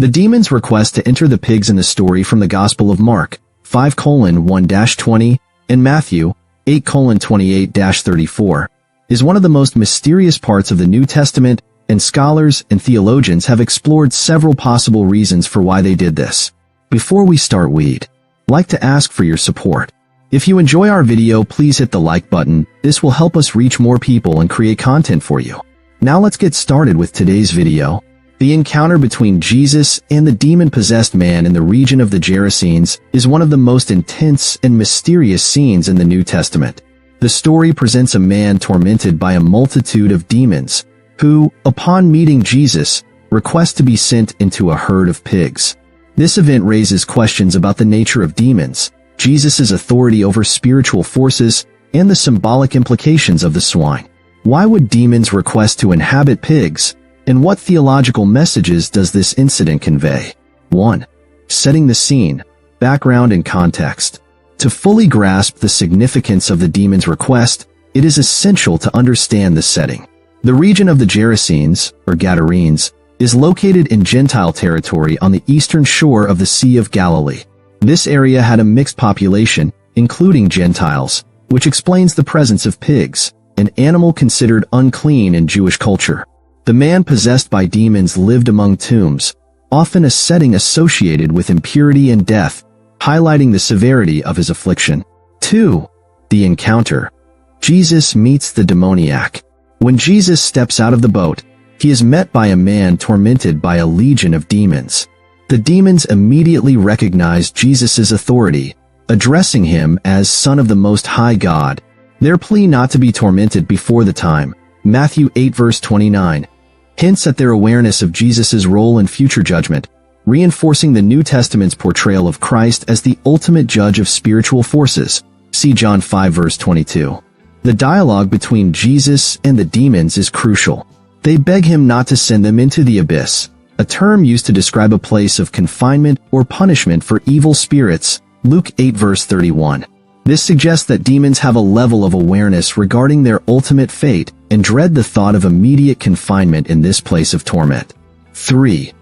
The demon's request to enter the pigs in the story from the Gospel of Mark, 5:1-20, and Matthew, 8:28-34, is one of the most mysterious parts of the New Testament, and scholars and theologians have explored several possible reasons for why they did this. Before we start, we'd like to ask for your support. If you enjoy our video, please hit the like button. This will help us reach more people and create content for you. Now let's get started with today's video. The encounter between Jesus and the demon-possessed man in the region of the Gerasenes is one of the most intense and mysterious scenes in the New Testament. The story presents a man tormented by a multitude of demons, who, upon meeting Jesus, request to be sent into a herd of pigs. This event raises questions about the nature of demons, Jesus' authority over spiritual forces, and the symbolic implications of the swine. Why would demons request to inhabit pigs, and what theological messages does this incident convey? 1. Setting the scene, background and context. To fully grasp the significance of the demon's request, it is essential to understand the setting. The region of the Gerasenes, or Gadarenes, is located in Gentile territory on the eastern shore of the Sea of Galilee. This area had a mixed population, including Gentiles, which explains the presence of pigs, an animal considered unclean in Jewish culture. The man possessed by demons lived among tombs, often a setting associated with impurity and death, highlighting the severity of his affliction. 2. The encounter. Jesus meets the demoniac. When Jesus steps out of the boat, he is met by a man tormented by a legion of demons. The demons immediately recognize Jesus' authority, addressing him as Son of the Most High God. Their plea not to be tormented before the time, Matthew 8:29, hints at their awareness of Jesus' role in future judgment, reinforcing the New Testament's portrayal of Christ as the ultimate judge of spiritual forces. See John 5:22. The dialogue between Jesus and the demons is crucial. They beg him not to send them into the abyss, a term used to describe a place of confinement or punishment for evil spirits, Luke 8:31. This suggests that demons have a level of awareness regarding their ultimate fate and dread the thought of immediate confinement in this place of torment. 3.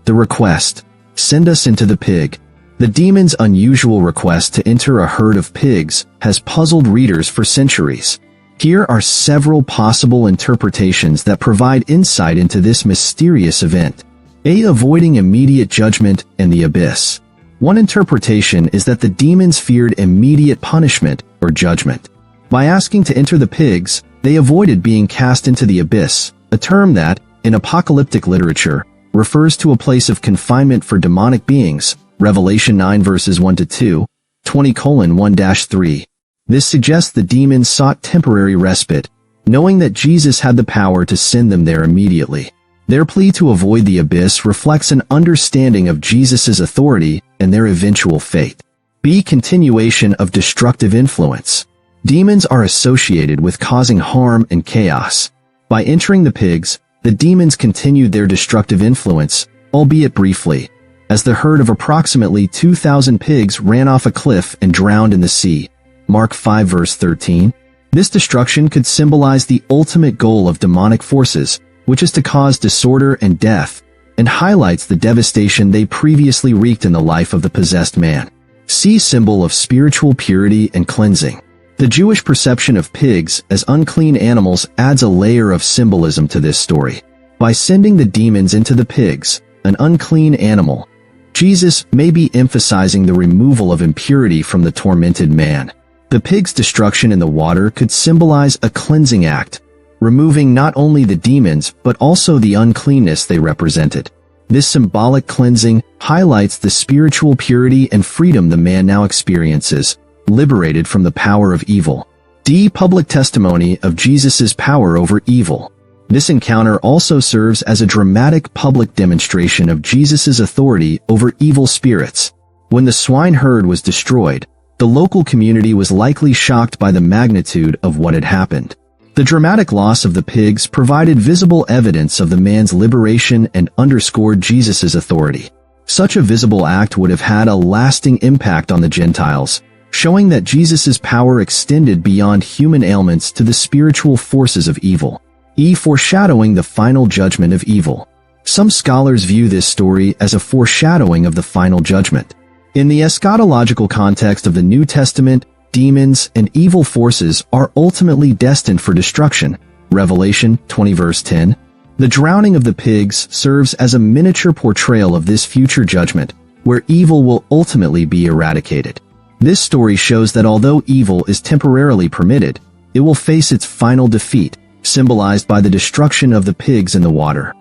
The request. Send us into the pig. The demon's unusual request to enter a herd of pigs has puzzled readers for centuries. Here are several possible interpretations that provide insight into this mysterious event. A. Avoiding immediate judgment and the abyss. One interpretation is that the demons feared immediate punishment or judgment. By asking to enter the pigs, they avoided being cast into the abyss, a term that, in apocalyptic literature, refers to a place of confinement for demonic beings, Revelation 9:1-2, 20:1-3. This suggests the demons sought temporary respite, knowing that Jesus had the power to send them there immediately. Their plea to avoid the abyss reflects an understanding of Jesus' authority and their eventual fate. B. Continuation of destructive influence. Demons are associated with causing harm and chaos. By entering the pigs, the demons continued their destructive influence, albeit briefly, as the herd of approximately 2,000 pigs ran off a cliff and drowned in the sea. Mark 5:13. This destruction could symbolize the ultimate goal of demonic forces, which is to cause disorder and death, and highlights the devastation they previously wreaked in the life of the possessed man. C. Symbol of spiritual purity and cleansing. The Jewish perception of pigs as unclean animals adds a layer of symbolism to this story. By sending the demons into the pigs, an unclean animal, Jesus may be emphasizing the removal of impurity from the tormented man. The pig's destruction in the water could symbolize a cleansing act, removing not only the demons but also the uncleanness they represented. This symbolic cleansing highlights the spiritual purity and freedom the man now experiences, liberated from the power of evil. D. Public testimony of Jesus' power over evil. This encounter also serves as a dramatic public demonstration of Jesus' authority over evil spirits. When the swine herd was destroyed, the local community was likely shocked by the magnitude of what had happened. The dramatic loss of the pigs provided visible evidence of the man's liberation and underscored Jesus' authority. Such a visible act would have had a lasting impact on the Gentiles, showing that Jesus' power extended beyond human ailments to the spiritual forces of evil. E. Foreshadowing the final judgment of evil. Some scholars view this story as a foreshadowing of the final judgment. In the eschatological context of the New Testament, demons and evil forces are ultimately destined for destruction. Revelation 20 verse 10. The drowning of the pigs serves as a miniature portrayal of this future judgment, where evil will ultimately be eradicated. This story shows that although evil is temporarily permitted, it will face its final defeat, symbolized by the destruction of the pigs in the water.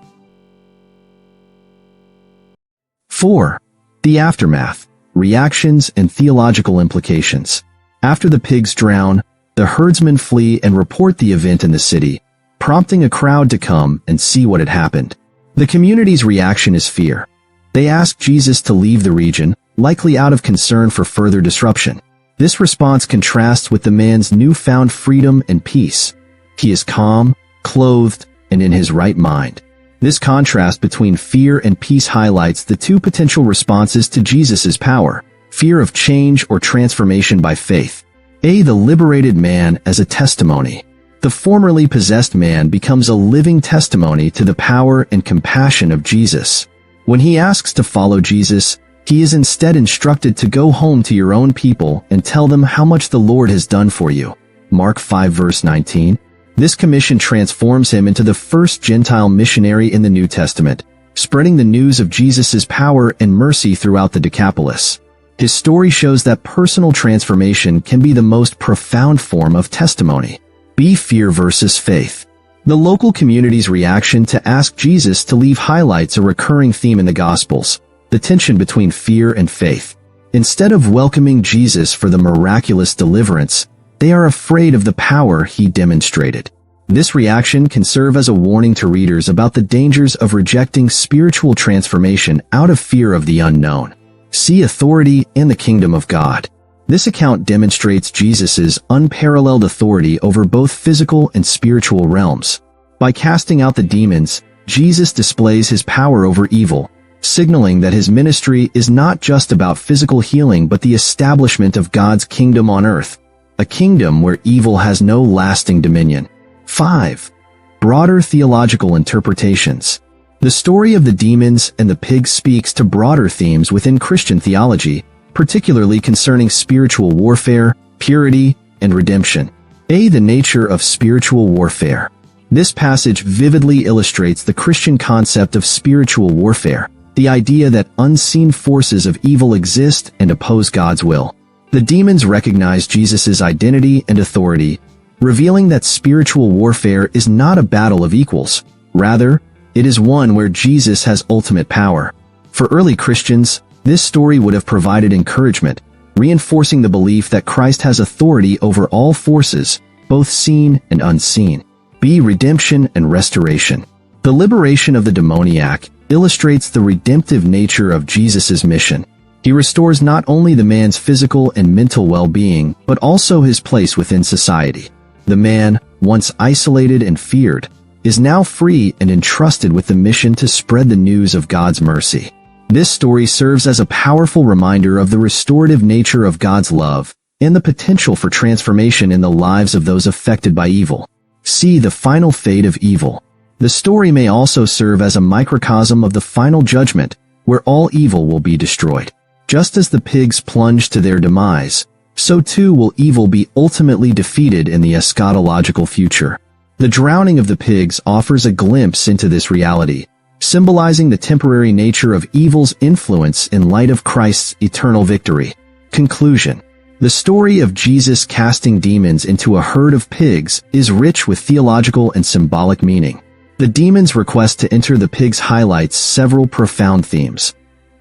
4. The aftermath, reactions, and theological implications. After the pigs drown, the herdsmen flee and report the event in the city, prompting a crowd to come and see what had happened. The community's reaction is fear. They ask Jesus to leave the region, likely out of concern for further disruption. This response contrasts with the man's newfound freedom and peace. He is calm, clothed, and in his right mind. This contrast between fear and peace highlights the two potential responses to Jesus' power: fear of change or transformation by faith. The liberated man as a testimony. The formerly possessed man becomes a living testimony to the power and compassion of Jesus. When he asks to follow Jesus, he is instead instructed to go home to your own people and tell them how much the Lord has done for you. Mark 5 verse 19. This commission transforms him into the first Gentile missionary in the New Testament, spreading the news of Jesus' power and mercy throughout the Decapolis. His story shows that personal transformation can be the most profound form of testimony. Fear versus faith. The local community's reaction to ask Jesus to leave highlights a recurring theme in the Gospels: the tension between fear and faith. Instead of welcoming Jesus for the miraculous deliverance, they are afraid of the power he demonstrated. This reaction can serve as a warning to readers about the dangers of rejecting spiritual transformation out of fear of the unknown. See authority in the kingdom of God. This account demonstrates Jesus' unparalleled authority over both physical and spiritual realms. By casting out the demons, Jesus displays his power over evil, signaling that his ministry is not just about physical healing but the establishment of God's kingdom on earth, a kingdom where evil has no lasting dominion. 5. Broader theological interpretations. The story of the demons and the pigs speaks to broader themes within Christian theology, particularly concerning spiritual warfare, purity, and redemption. The nature of spiritual warfare. This passage vividly illustrates the Christian concept of spiritual warfare, the idea that unseen forces of evil exist and oppose God's will. The demons recognize Jesus' identity and authority, revealing that spiritual warfare is not a battle of equals. Rather, it is one where Jesus has ultimate power. For early Christians, this story would have provided encouragement, reinforcing the belief that Christ has authority over all forces, both seen and unseen. Redemption and restoration. The liberation of the demoniac illustrates the redemptive nature of Jesus' mission. He restores not only the man's physical and mental well-being, but also his place within society. The man, once isolated and feared, is now free and entrusted with the mission to spread the news of God's mercy. This story serves as a powerful reminder of the restorative nature of God's love and the potential for transformation in the lives of those affected by evil. See the final fate of evil. The story may also serve as a microcosm of the final judgment, where all evil will be destroyed. Just as the pigs plunged to their demise, so too will evil be ultimately defeated in the eschatological future. The drowning of the pigs offers a glimpse into this reality, symbolizing the temporary nature of evil's influence in light of Christ's eternal victory. Conclusion. The story of Jesus casting demons into a herd of pigs is rich with theological and symbolic meaning. The demons' request to enter the pigs highlights several profound themes: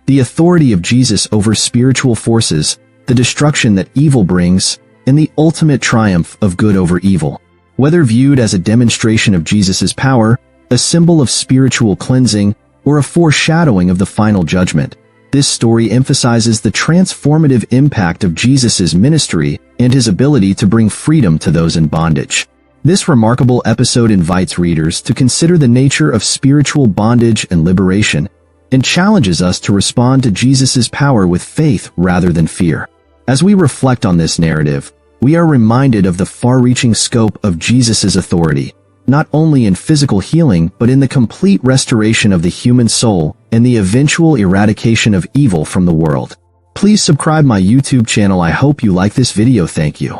the authority of Jesus over spiritual forces, the destruction that evil brings, and the ultimate triumph of good over evil. Whether viewed as a demonstration of Jesus' power, a symbol of spiritual cleansing, or a foreshadowing of the final judgment, this story emphasizes the transformative impact of Jesus' ministry and his ability to bring freedom to those in bondage. This remarkable episode invites readers to consider the nature of spiritual bondage and liberation, and challenges us to respond to Jesus' power with faith rather than fear. As we reflect on this narrative, we are reminded of the far-reaching scope of Jesus' authority, not only in physical healing but in the complete restoration of the human soul and the eventual eradication of evil from the world. Please subscribe my YouTube channel. I hope you like this video. Thank you.